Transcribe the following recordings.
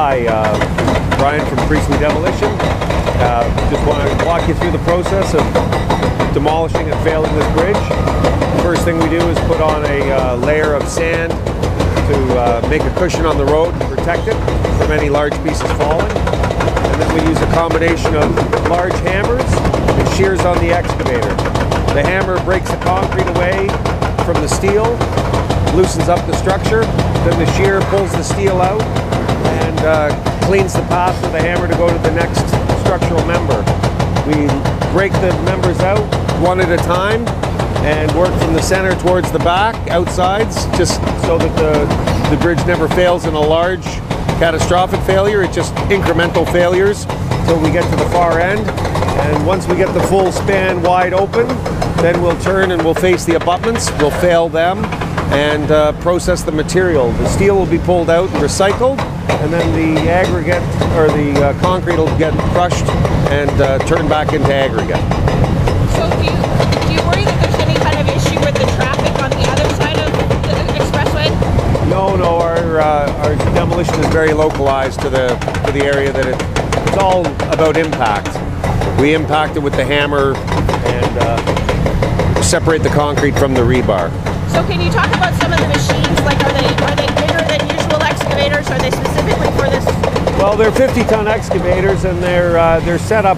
Hi, Brian from Demolition. Just want to walk you through the process of demolishing and failing this bridge. First thing we do is put on a layer of sand to make a cushion on the road and protect it from any large pieces falling. And then we use a combination of large hammers and shears on the excavator. The hammer breaks the concrete away from the steel, loosens up the structure, then the shear pulls the steel out and cleans the path for the hammer to go to the next structural member. We break the members out one at a time and work from the center towards the back, outsides, just so that the bridge never fails in a large catastrophic failure. It's just incremental failures until we get to the far end. And once we get the full span wide open, then we'll turn and we'll face the abutments, we'll fail them, and process the material. The steel will be pulled out and recycled, and then the aggregate or the concrete will get crushed and turned back into aggregate. So do you worry that there's any kind of issue with the traffic on the other side of the expressway? No, our demolition is very localized to the area that it's all about impact. We impact it with the hammer and separate the concrete from the rebar. So can you talk about some of the machines? Like, are they bigger than usual excavators? Are they specifically for this? Well, they're 50-ton excavators, and they're set up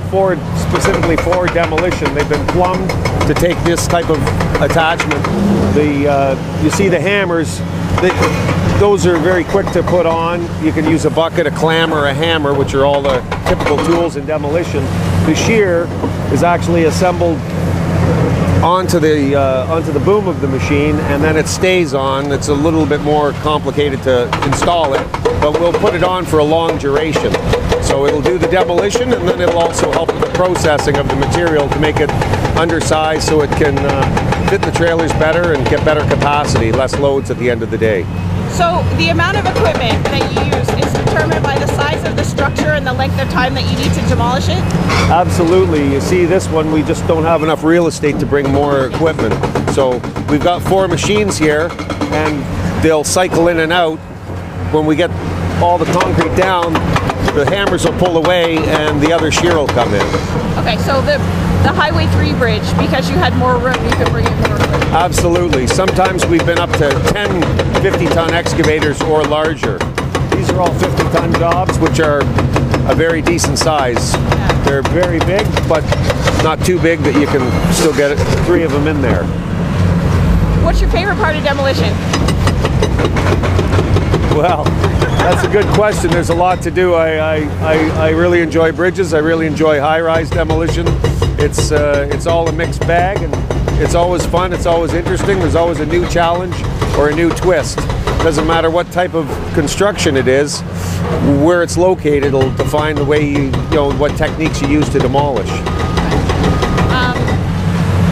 specifically for demolition. They've been plumbed to take this type of attachment. You see the hammers. Those are very quick to put on. You can use a bucket, a clam, or a hammer, which are all the typical tools in demolition. The shear is actually assembled onto the boom of the machine, and then it stays on. It's a little bit more complicated to install it, but we'll put it on for a long duration. So it'll do the demolition, and then it'll also help with the processing of the material to make it undersized so it can fit the trailers better and get better capacity, less loads at the end of the day. So the amount of equipment that you use is determined by the size of the structure and the length of time that you need to demolish it? Absolutely. You see this one, we just don't have enough real estate to bring more equipment. So we've got 4 machines here, and they'll cycle in and out. When we get all the concrete down, the hammers will pull away and the other shear will come in. Okay, so the Highway 3 bridge, because you had more room, you could bring in more equipment? Absolutely. Sometimes we've been up to 10 50-ton excavators or larger. These are all 50-ton jobs, which are a very decent size. Yeah. They're very big, but not too big that you can still get 3 of them in there. What's your favorite part of demolition? Well, that's a good question. There's a lot to do. I really enjoy bridges. I really enjoy high-rise demolition. It's all a mixed bag, and it's always fun. It's always interesting. There's always a new challenge or a new twist. Doesn't matter what type of construction it is, where it's located, it'll define the way what techniques you use to demolish.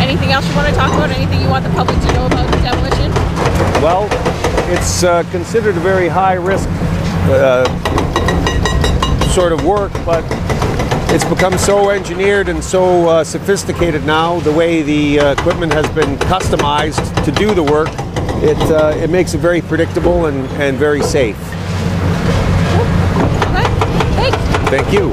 Anything else you want to talk about? Anything you want the public to know about demolition? Well, it's considered a very high-risk sort of work, but it's become so engineered and so sophisticated now. The way the equipment has been customized to do the work, it makes it very predictable and very safe. Okay, thanks. Thank you.